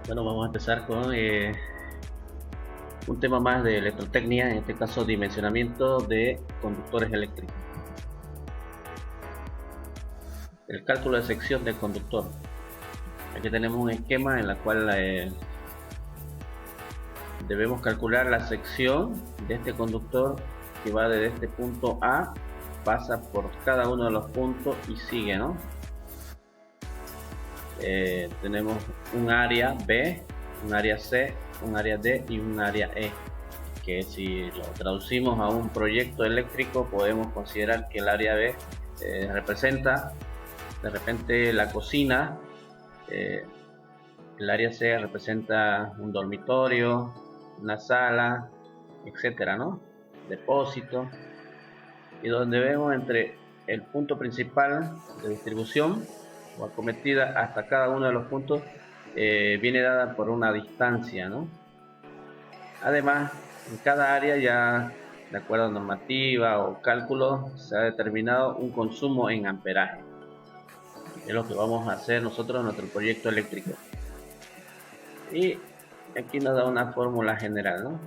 Bueno, vamos a empezar con un tema más de electrotecnia, en este caso dimensionamiento de conductores eléctricos. El cálculo de sección del conductor. Aquí tenemos un esquema en el cual debemos calcular la sección de este conductor que va desde este punto A, pasa por cada uno de los puntos y sigue, ¿no? Tenemos un área B, un área C, un área D y un área E, que si lo traducimos a un proyecto eléctrico podemos considerar que el área B representa de repente la cocina, el área C representa un dormitorio, una sala, etcétera, ¿no? Depósito, y donde vemos entre el punto principal de distribución o acometida hasta cada uno de los puntos viene dada por una distancia, ¿no? Además, en cada área ya de acuerdo a normativa o cálculo se ha determinado un consumo en amperaje. Es lo que vamos a hacer nosotros en nuestro proyecto eléctrico. Y aquí nos da una fórmula general, ¿no?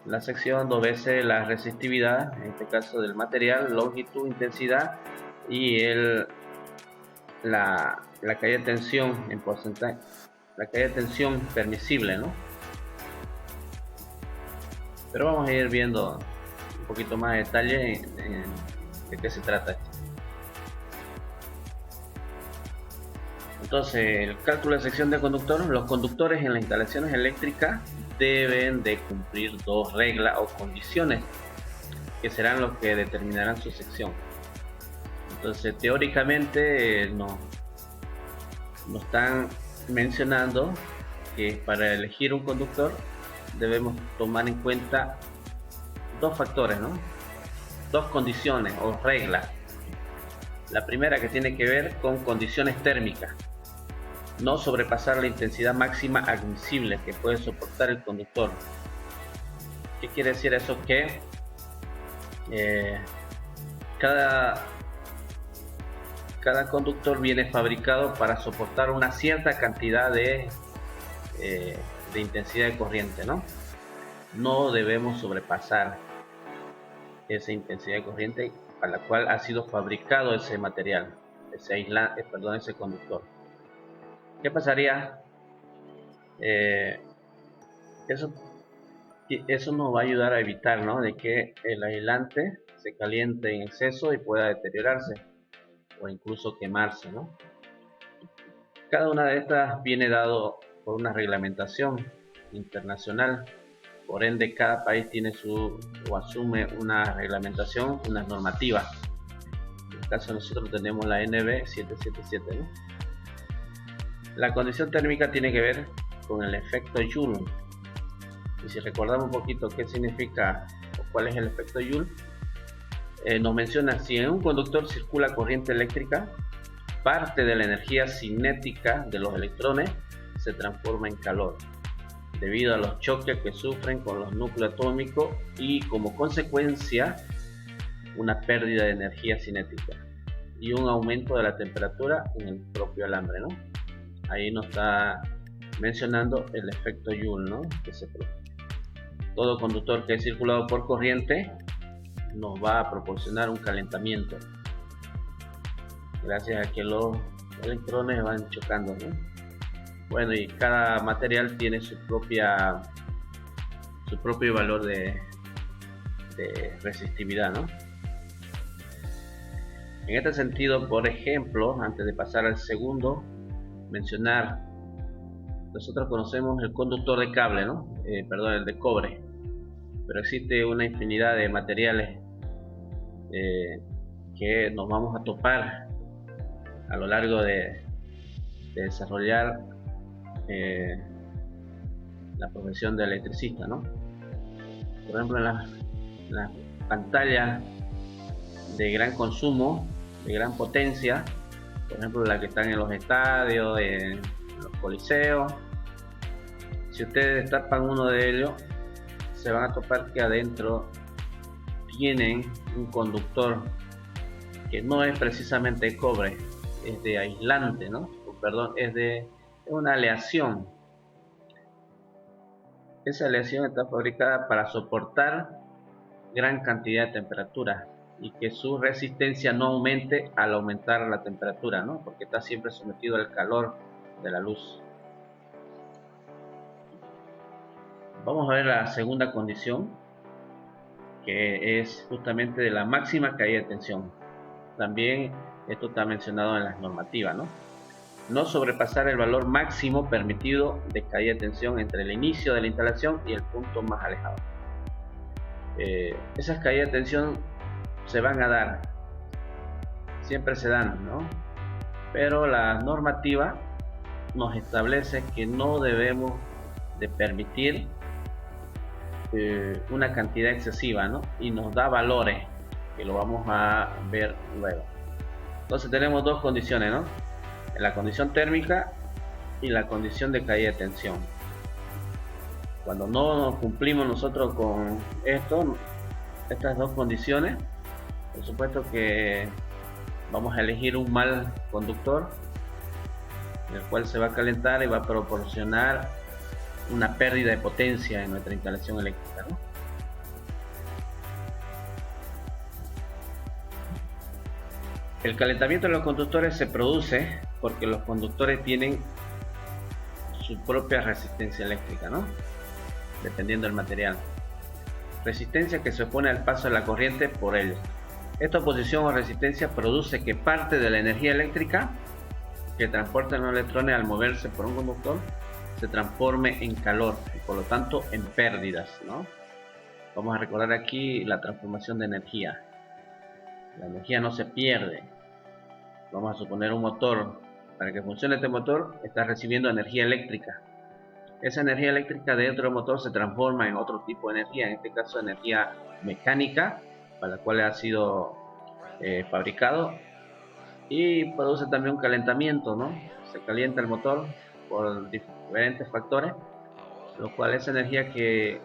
La sección 2 veces la resistividad, en este caso del material, longitud, intensidad y la caída de tensión en porcentaje, la caída de tensión permisible, ¿no? Pero vamos a ir viendo un poquito más de detalle de qué se trata esto. Entonces, el cálculo de sección de conductor. Los conductores en las instalaciones eléctricas deben de cumplir dos reglas o condiciones que serán los que determinarán su sección. Entonces, teóricamente nos están mencionando que para elegir un conductor debemos tomar en cuenta dos factores, ¿no? Dos condiciones o reglas. La primera, que tiene que ver con condiciones térmicas. No sobrepasar la intensidad máxima admisible que puede soportar el conductor. ¿Qué quiere decir eso? Que cada conductor viene fabricado para soportar una cierta cantidad de intensidad de corriente, ¿no? No debemos sobrepasar esa intensidad de corriente para la cual ha sido fabricado ese material, ese conductor. ¿Qué pasaría? Eso nos va a ayudar a evitar, ¿no?, de que el aislante se caliente en exceso y pueda deteriorarse o incluso quemarse, ¿no? Cada una de estas viene dado por una reglamentación internacional. Por ende, cada país tiene o asume una reglamentación, unas normativas. En el caso de nosotros tenemos la NB 777, ¿no? La condición térmica tiene que ver con el efecto Joule. Y si recordamos un poquito qué significa o cuál es el efecto Joule, nos menciona: si en un conductor circula corriente eléctrica, parte de la energía cinética de los electrones se transforma en calor debido a los choques que sufren con los núcleos atómicos y como consecuencia una pérdida de energía cinética y un aumento de la temperatura en el propio alambre, ¿no? Ahí nos está mencionando el efecto Joule, ¿no?, que se produce. Todo conductor que es circulado por corriente nos va a proporcionar un calentamiento gracias a que los electrones van chocando, ¿no? Bueno, y cada material tiene su propio valor de resistividad, ¿no? En este sentido, por ejemplo, antes de pasar al segundo, mencionar, nosotros conocemos el conductor de cable, ¿no? El de cobre, pero existe una infinidad de materiales que nos vamos a topar a lo largo de desarrollar la profesión de electricista, ¿no? Por ejemplo, en las pantallas de gran consumo, de gran potencia, por ejemplo la que están en los estadios, en los coliseos, si ustedes tapan uno de ellos, se van a topar que adentro tienen un conductor que no es precisamente de cobre, es de aislante, ¿no? Perdón, es de es una aleación. Esa aleación está fabricada para soportar gran cantidad de temperatura y que su resistencia no aumente al aumentar la temperatura, ¿no? Porque está siempre sometido al calor de la luz. Vamos a ver la segunda condición, que es justamente de la máxima caída de tensión. También esto está mencionado en las normativas, ¿no? No sobrepasar el valor máximo permitido de caída de tensión entre el inicio de la instalación y el punto más alejado. Esas caídas de tensión se van a dar, siempre se dan, ¿no? Pero la normativa nos establece que no debemos de permitir una cantidad excesiva, ¿no? Y nos da valores que lo vamos a ver luego. Entonces tenemos dos condiciones, ¿no? La condición térmica y la condición de caída de tensión. Cuando no cumplimos nosotros con estas dos condiciones, por supuesto que vamos a elegir un mal conductor, el cual se va a calentar y va a proporcionar una pérdida de potencia en nuestra instalación eléctrica, ¿no? El calentamiento de los conductores se produce porque los conductores tienen su propia resistencia eléctrica, ¿no? Dependiendo del material. Resistencia que se opone al paso de la corriente por ellos. Esta oposición o resistencia produce que parte de la energía eléctrica que transporta los electrones al moverse por un conductor se transforme en calor y por lo tanto en pérdidas, ¿no? Vamos a recordar aquí la transformación de energía. La energía no se pierde. Vamos a suponer un motor. Para que funcione este motor está recibiendo energía eléctrica. Esa energía eléctrica dentro del motor se transforma en otro tipo de energía, en este caso energía mecánica, para la cual ha sido fabricado, y produce también un calentamiento, ¿no? Se calienta el motor por diferentes factores, lo cual esa energía que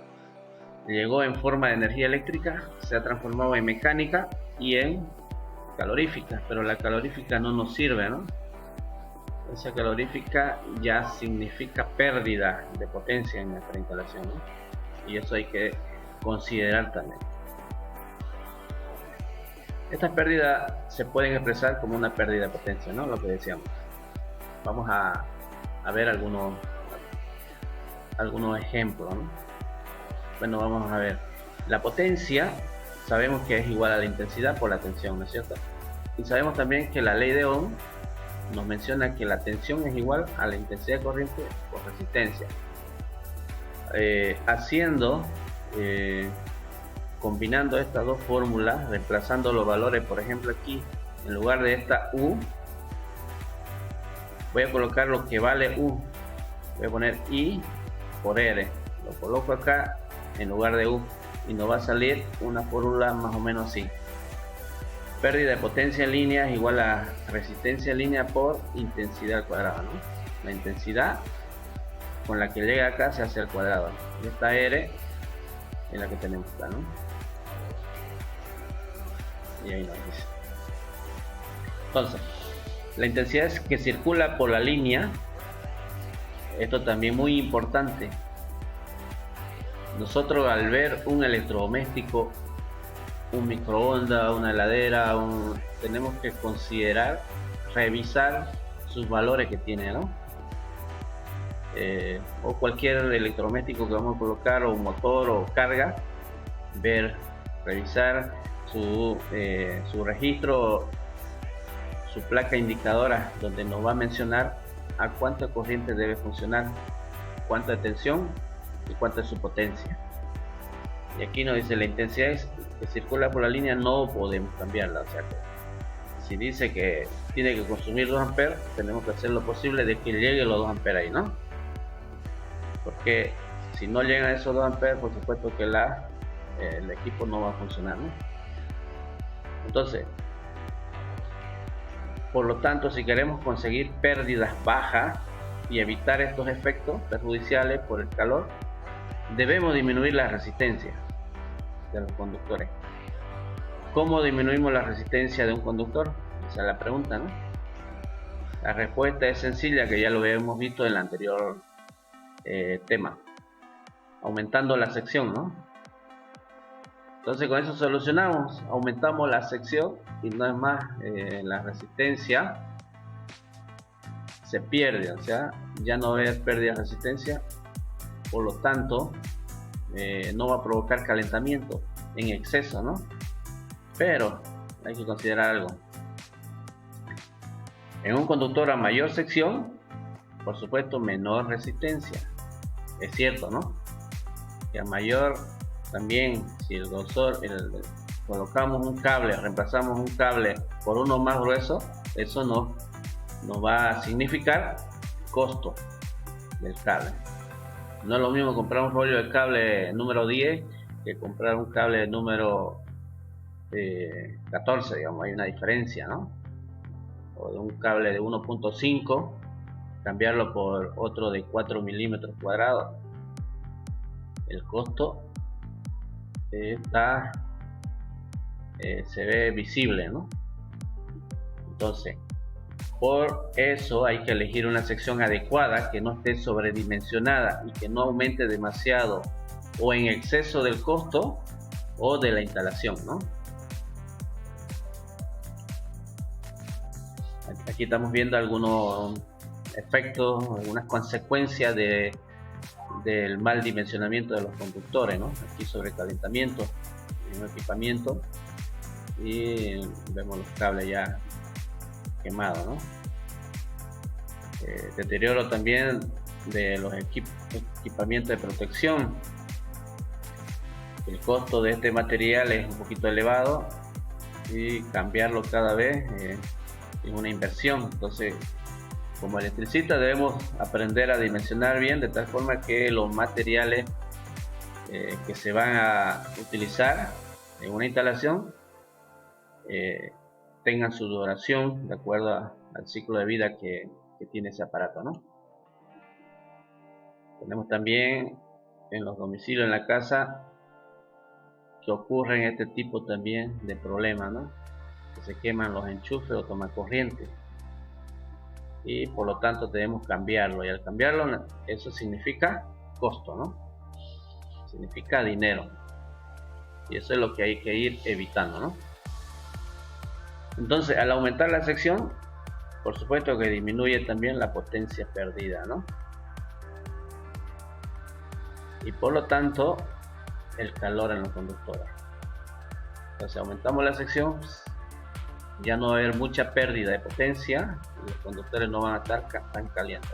llegó en forma de energía eléctrica se ha transformado en mecánica y en calorífica, pero la calorífica no nos sirve, ¿no? Esa calorífica ya significa pérdida de potencia en nuestra instalación, ¿no? Y eso hay que considerar también. Estas pérdidas se pueden expresar como una pérdida de potencia, ¿no? Lo que decíamos. Vamos a ver algunos ejemplos, ¿no? Bueno, vamos a ver. La potencia sabemos que es igual a la intensidad por la tensión, ¿no es cierto? Y sabemos también que la ley de Ohm nos menciona que la tensión es igual a la intensidad de corriente por resistencia. Combinando estas dos fórmulas, reemplazando los valores, por ejemplo aquí, en lugar de esta U, voy a colocar lo que vale U. Voy a poner I por R. Lo coloco acá en lugar de U y nos va a salir una fórmula más o menos así. Pérdida de potencia en línea es igual a resistencia en línea por intensidad al cuadrado, ¿no? La intensidad con la que llega acá se hace al cuadrado. Y esta R es la que tenemos acá, ¿no? Y ahí nos dice. Entonces, la intensidad es que circula por la línea. Esto también muy importante. Nosotros al ver un electrodoméstico, un microondas, una heladera, tenemos que considerar, revisar sus valores que tiene, ¿no? O cualquier electrodoméstico que vamos a colocar, o un motor o carga, revisar su registro, su placa indicadora, donde nos va a mencionar a cuánta corriente debe funcionar, cuánta tensión y cuánta es su potencia. Y aquí nos dice la intensidad que circula por la línea, no podemos cambiarla. O sea que si dice que tiene que consumir 2 amperes, tenemos que hacer lo posible de que llegue los 2 amperes ahí, ¿no? Porque si no llegan esos 2 amperes, por supuesto que el equipo no va a funcionar, ¿no? Entonces, por lo tanto, si queremos conseguir pérdidas bajas y evitar estos efectos perjudiciales por el calor, debemos disminuir la resistencia de los conductores. ¿Cómo disminuimos la resistencia de un conductor? Esa es la pregunta, ¿no? La respuesta es sencilla, que ya lo habíamos visto en el anterior tema, aumentando la sección, ¿no? Entonces con eso solucionamos, aumentamos la sección y no es más, la resistencia se pierde, o sea, ya no es pérdida de resistencia, por lo tanto no va a provocar calentamiento en exceso, ¿no? Pero hay que considerar algo. En un conductor a mayor sección, por supuesto, menor resistencia. Es cierto, ¿no? Y a mayor también, si el grosor, colocamos un cable, reemplazamos un cable por uno más grueso, eso nos va a significar costo del cable. No es lo mismo comprar un rollo de cable número 10 que comprar un cable número 14, digamos, hay una diferencia, ¿no? O de un cable de 1.5 cambiarlo por otro de 4 milímetros cuadrados, el costo se ve visible, ¿no? Entonces, por eso hay que elegir una sección adecuada, que no esté sobredimensionada y que no aumente demasiado o en exceso del costo o de la instalación, ¿no? Aquí estamos viendo algunos efectos, algunas consecuencias del mal dimensionamiento de los conductores, ¿no? Aquí sobrecalentamiento en el equipamiento y vemos los cables ya quemados, ¿no? Deterioro también de los equipamientos de protección. El costo de este material es un poquito elevado y cambiarlo cada vez es una inversión. Entonces, como electricista debemos aprender a dimensionar bien, de tal forma que los materiales que se van a utilizar en una instalación tengan su duración de acuerdo al ciclo de vida que tiene ese aparato, ¿no? Tenemos también en los domicilios, en la casa, que ocurren este tipo también de problemas, ¿no? Que se queman los enchufes o tomacorriente y por lo tanto debemos cambiarlo, y al cambiarlo eso significa costo, ¿no? Significa dinero, y eso es lo que hay que ir evitando, ¿no? Entonces, al aumentar la sección, por supuesto que disminuye también la potencia perdida, ¿no? Y por lo tanto el calor en los conductores. Entonces aumentamos la sección, ya no va a haber mucha pérdida de potencia y los conductores no van a estar tan calientes.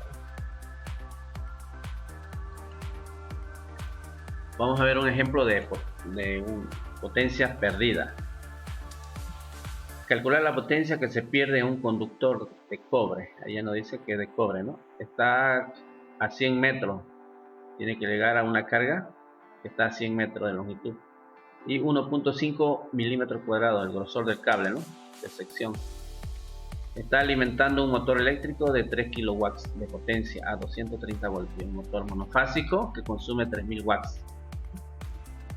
Vamos a ver un ejemplo de potencia perdida. Calcular la potencia que se pierde en un conductor de cobre. Allá nos dice que es de cobre, ¿no? Está a 100 metros. Tiene que llegar a una carga que está a 100 metros de longitud. Y 1.5 milímetros cuadrados el grosor del cable, ¿no? De sección. Está alimentando un motor eléctrico de 3 kilowatts de potencia a 230 voltios. Un motor monofásico que consume 3000 watts.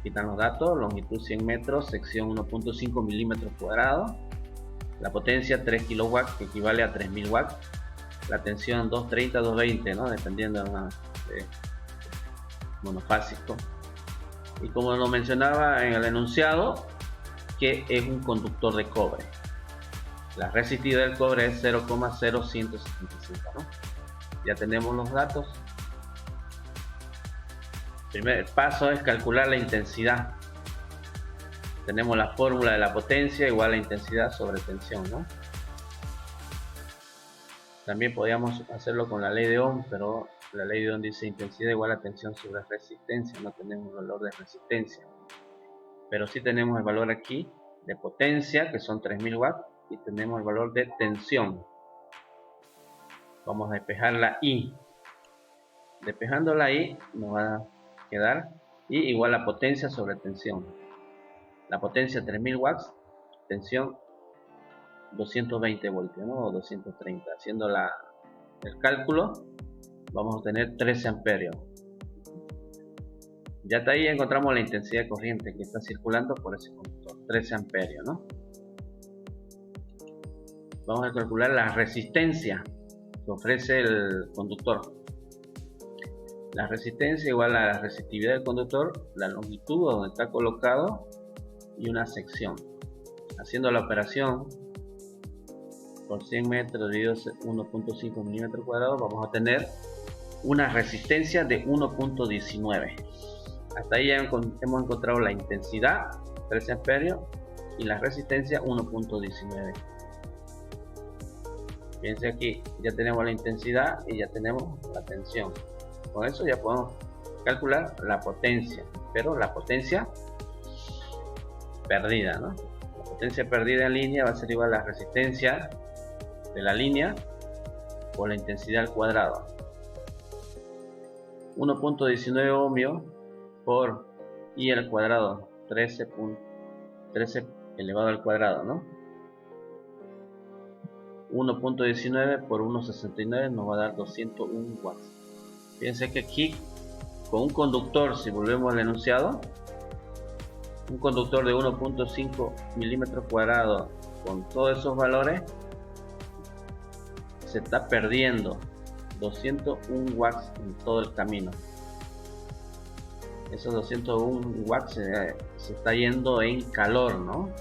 Quitan los datos: longitud 100 metros, sección 1.5 milímetros cuadrados. La potencia 3 kilowatts, que equivale a 3000 watts. La tensión 230, 220, ¿no? Dependiendo de monofásico. Y como lo mencionaba en el enunciado, que es un conductor de cobre. La resistividad del cobre es 0,0175, ¿no? Ya tenemos los datos. El primer paso es calcular la intensidad. Tenemos la fórmula de la potencia igual a intensidad sobre tensión, ¿no? También podríamos hacerlo con la ley de Ohm, pero la ley de Ohm dice intensidad igual a tensión sobre resistencia. No tenemos el valor de resistencia, pero sí tenemos el valor aquí de potencia, que son 3000 watts, y tenemos el valor de tensión. Vamos a despejar la I. Despejando la I nos va a quedar I igual a potencia sobre tensión. La potencia 3000 watts, tensión 220 voltios, ¿no? O 230. Haciendo el cálculo vamos a obtener 13 amperios. Ya hasta ahí encontramos la intensidad de corriente que está circulando por ese conductor, 13 amperios, ¿no? Vamos a calcular la resistencia. que ofrece el conductor. La resistencia igual a la resistividad del conductor, la longitud donde está colocado y una sección. Haciendo la operación por 100 metros dividido 1.5 milímetros cuadrados, vamos a tener una resistencia de 1.19. Hasta ahí ya hemos encontrado la intensidad 13 amperios y la resistencia 1.19. Fíjense aquí, ya tenemos la intensidad y ya tenemos la tensión. Con eso ya podemos calcular la potencia, pero la potencia perdida, ¿no? La potencia perdida en línea va a ser igual a la resistencia de la línea por la intensidad al cuadrado. 1.19 ohmios por I al cuadrado, 13 elevado al cuadrado, ¿no? 1.19 por 1.69 nos va a dar 201 watts. Fíjense que aquí con un conductor, si volvemos al enunciado, un conductor de 1.5 milímetros cuadrados con todos esos valores se está perdiendo 201 watts en todo el camino. Esos 201 watts se está yendo en calor, ¿no?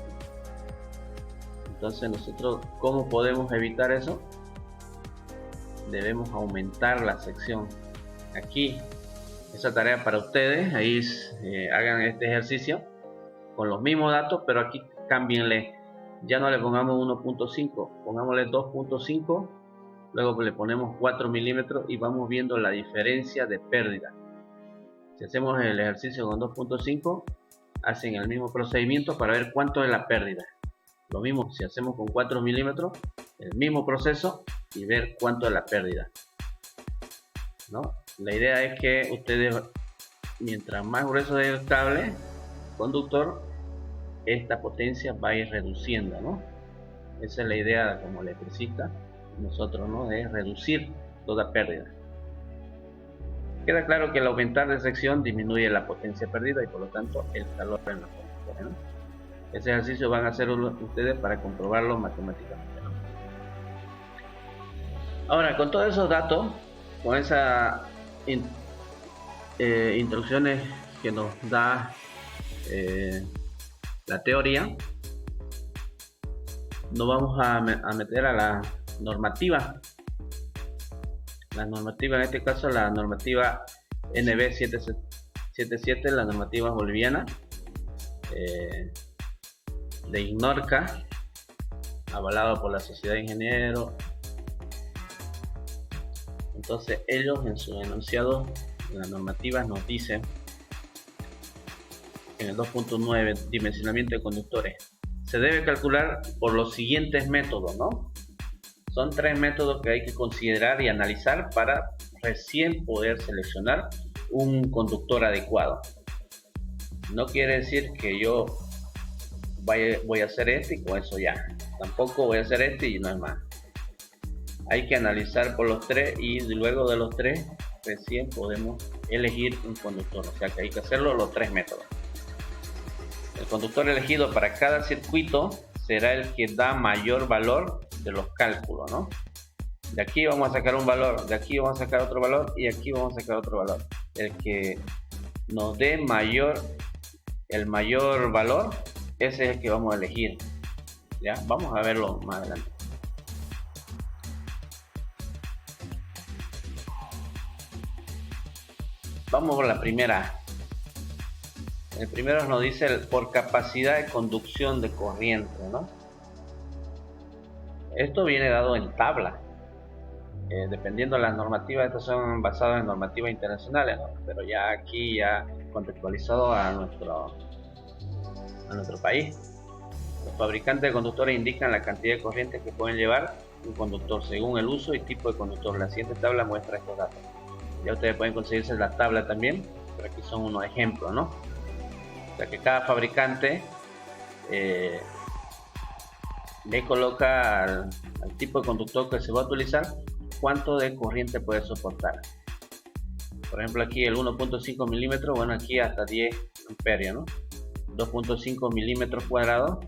Entonces nosotros, ¿cómo podemos evitar eso? Debemos aumentar la sección. Aquí, esa tarea para ustedes, ahí hagan este ejercicio con los mismos datos, pero aquí cámbienle. Ya no le pongamos 1.5, pongámosle 2.5, luego le ponemos 4 milímetros y vamos viendo la diferencia de pérdida. Si hacemos el ejercicio con 2.5, hacen el mismo procedimiento para ver cuánto es la pérdida. Lo mismo si hacemos con 4 milímetros, el mismo proceso y ver cuánto es la pérdida, ¿no? La idea es que ustedes, mientras más grueso es el cable conductor, esta potencia va a ir reduciendo, ¿no? Esa es la idea como electricista, nosotros, ¿no? De reducir toda pérdida. Queda claro que al aumentar de sección disminuye la potencia perdida y por lo tanto el calor en la conductora, ¿no? Ese ejercicio van a hacer ustedes para comprobarlo matemáticamente, ¿no? Ahora, con todos esos datos, con esas instrucciones que nos da la teoría, nos vamos a meter a la normativa. La normativa, en este caso la normativa NB 777, la normativa boliviana de IGNORCA, avalado por la Sociedad de Ingenieros. Entonces ellos en su enunciado, en las normativas nos dicen en el 2.9, dimensionamiento de conductores, se debe calcular por los siguientes métodos, ¿no? Son 3 métodos que hay que considerar y analizar para recién poder seleccionar un conductor adecuado. No quiere decir que yo voy a hacer este y con eso ya. Tampoco voy a hacer este y no es más. Hay que analizar por los 3 y luego de los 3 recién podemos elegir un conductor. O sea que hay que hacerlo los 3 métodos. El conductor elegido para cada circuito será el que da mayor valor de los cálculos, ¿no? De aquí vamos a sacar un valor, de aquí vamos a sacar otro valor y aquí vamos a sacar otro valor. El que nos dé el mayor valor, ese es el que vamos a elegir. Ya, vamos a verlo más adelante. Vamos por la primera. El primero nos dice por capacidad de conducción de corriente, ¿no? Esto viene dado en tabla. Dependiendo de las normativas, estas son basadas en normativas internacionales, ¿no? Pero ya aquí ya contextualizado a nuestro país. Los fabricantes de conductores indican la cantidad de corriente que pueden llevar un conductor según el uso y tipo de conductor. La siguiente tabla muestra estos datos. Ya ustedes pueden conseguirse la tabla también, pero aquí son unos ejemplos, ¿no? O sea que cada fabricante le coloca al tipo de conductor que se va a utilizar cuánto de corriente puede soportar. Por ejemplo, aquí el 1.5 milímetros, bueno, aquí hasta 10 amperios, ¿no? 2.5 milímetros cuadrados,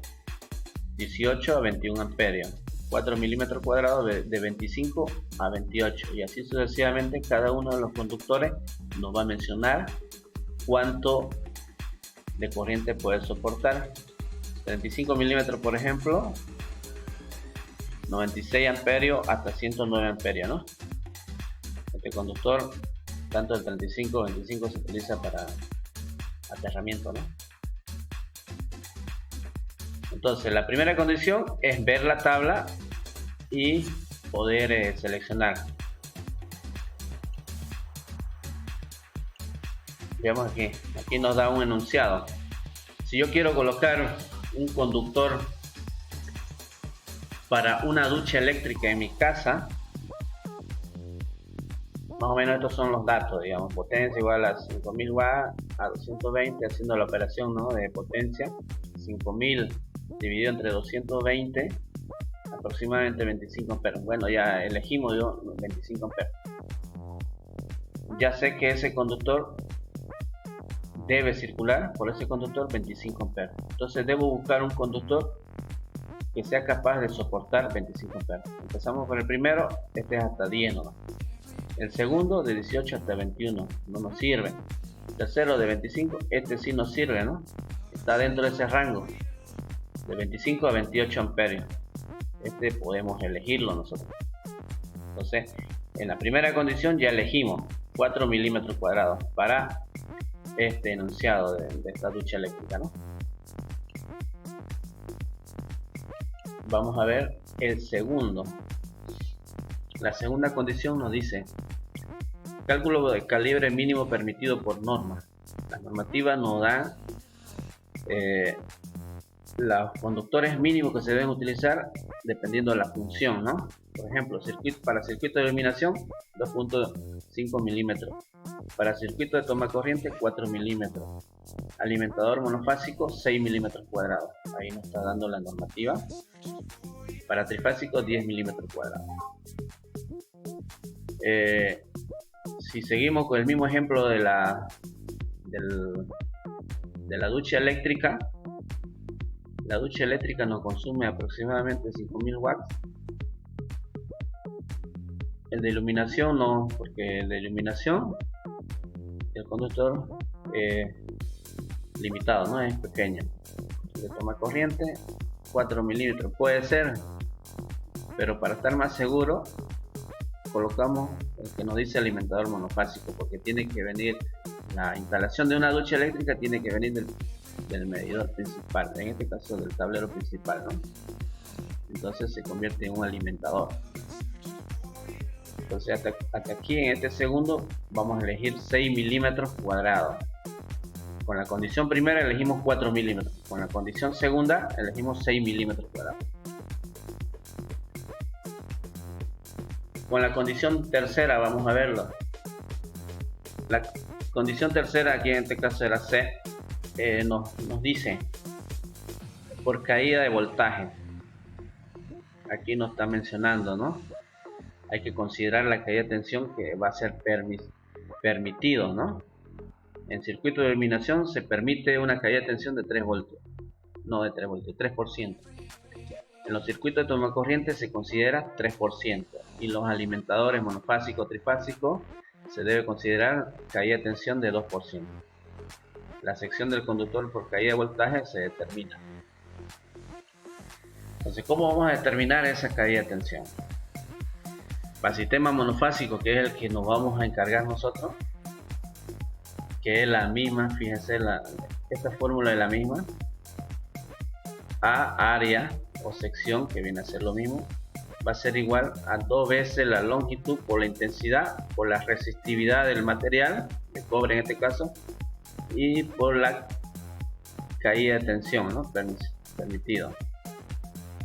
18 a 21 amperios. 4 milímetros cuadrados de 25 a 28, y así sucesivamente. Cada uno de los conductores nos va a mencionar cuánto de corriente puede soportar. 35 milímetros, por ejemplo, 96 amperios hasta 109 amperios, ¿no? Este conductor, tanto el 35-25, se utiliza para aterramiento, ¿no? Entonces, la primera condición es ver la tabla y poder seleccionar. Veamos aquí. Aquí nos da un enunciado. Si yo quiero colocar un conductor para una ducha eléctrica en mi casa, más o menos estos son los datos, digamos, potencia igual a 5000 watts a 220, haciendo la operación, ¿no?, de potencia. 5000 dividido entre 220, aproximadamente 25 amperes. Bueno, ya elegimos yo 25 amperes. Ya sé que ese conductor debe circular por ese conductor 25 amperes. Entonces debo buscar un conductor que sea capaz de soportar 25 amperes. Empezamos con el primero, este es hasta 10 nomás. El segundo de 18 hasta 21, no nos sirve. El tercero de 25, este sí nos sirve, ¿no? Está dentro de ese rango, de 25 a 28 amperios. Este podemos elegirlo nosotros. Entonces, en la primera condición ya elegimos 4 milímetros cuadrados para este enunciado de esta ducha eléctrica, ¿no? Vamos a ver el segundo. La segunda condición nos dice: cálculo de calibre mínimo permitido por norma. La normativa nos da los conductores mínimos que se deben utilizar dependiendo de la función, ¿no? Por ejemplo, para circuito de iluminación 2.5 milímetros, para circuito de toma corriente 4 milímetros, alimentador monofásico 6 milímetros cuadrados. Ahí nos está dando la normativa. Para trifásico 10 milímetros cuadrados. Si seguimos con el mismo ejemplo de la ducha eléctrica, la ducha eléctrica nos consume aproximadamente 5000 watts. El de iluminación no, porque el de iluminación el conductor es limitado, no es pequeño. De toma corriente 4 milímetros puede ser, pero para estar más seguro colocamos el que nos dice alimentador monofásico, porque tiene que venir, la instalación de una ducha eléctrica tiene que venir del medidor principal, en este caso del tablero principal, ¿no? Entonces se convierte en un alimentador. Entonces hasta aquí en este segundo vamos a elegir 6 milímetros cuadrados. Con la condición primera elegimos 4 milímetros, con la condición segunda elegimos 6 milímetros cuadrados. Con la condición tercera vamos a verlo. La condición tercera, aquí en este caso era C, nos dice por caída de voltaje. Aquí nos está mencionando, ¿no? Hay que considerar la caída de tensión que va a ser permitido, ¿no? En circuito de iluminación se permite una caída de tensión de 3 voltios, no de 3 voltios, 3%. En los circuitos de toma corriente se considera 3%, y los alimentadores monofásico trifásico se debe considerar caída de tensión de 2%. La sección del conductor por caída de voltaje se determina. Entonces, ¿cómo vamos a determinar esa caída de tensión? Para el sistema monofásico, que es el que nos vamos a encargar nosotros, que es la misma, fíjense, esta fórmula es la misma. A área o sección, que viene a ser lo mismo, va a ser igual a 2 veces la longitud por la intensidad, por la resistividad del material, de cobre en este caso, y por la caída de tensión, ¿no? Permitido.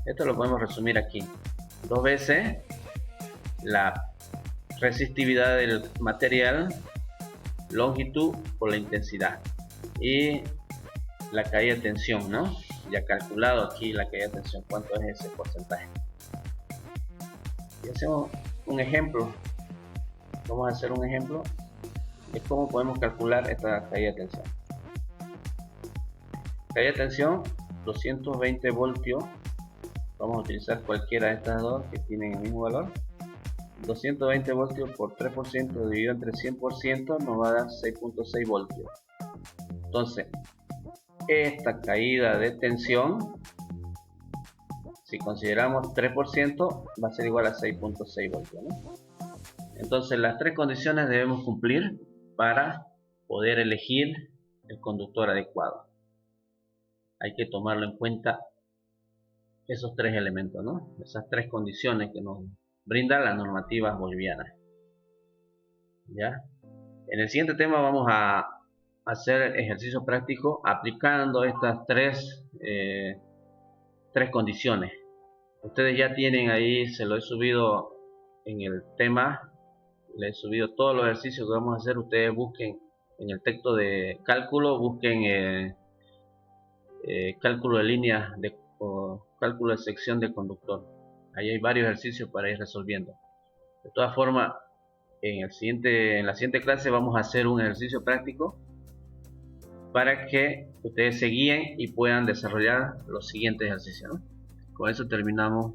Esto lo podemos resumir aquí: 2 veces la resistividad del material, longitud por la intensidad, y la caída de tensión, ¿no? Ya calculado aquí la caída de tensión, cuánto es ese porcentaje. Y hacemos un ejemplo. Vamos a hacer un ejemplo de cómo podemos calcular esta caída de tensión. Caída de tensión 220 voltios vamos a utilizar cualquiera de estas dos que tienen el mismo valor. 220 voltios por 3% dividido entre 100% nos va a dar 6.6 voltios. Entonces, esta caída de tensión, si consideramos 3%, va a ser igual a 6.6 voltios, ¿no? Entonces, las tres condiciones debemos cumplir para poder elegir el conductor adecuado. Hay que tomarlo en cuenta esos tres elementos, ¿no? Esas tres condiciones que nos brinda la normativa boliviana. ¿Ya? En el siguiente tema vamos a hacer ejercicio práctico aplicando estas tres condiciones. Ustedes ya tienen ahí, se lo he subido en el tema, le he subido todos los ejercicios que vamos a hacer. Ustedes busquen en el texto de cálculo, busquen cálculo de líneas o cálculo de sección de conductor. Ahí hay varios ejercicios para ir resolviendo. De todas formas, en la siguiente clase vamos a hacer un ejercicio práctico para que ustedes se guíen y puedan desarrollar los siguientes ejercicios, ¿no? Con eso terminamos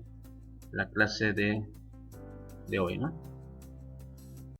la clase de hoy, ¿no?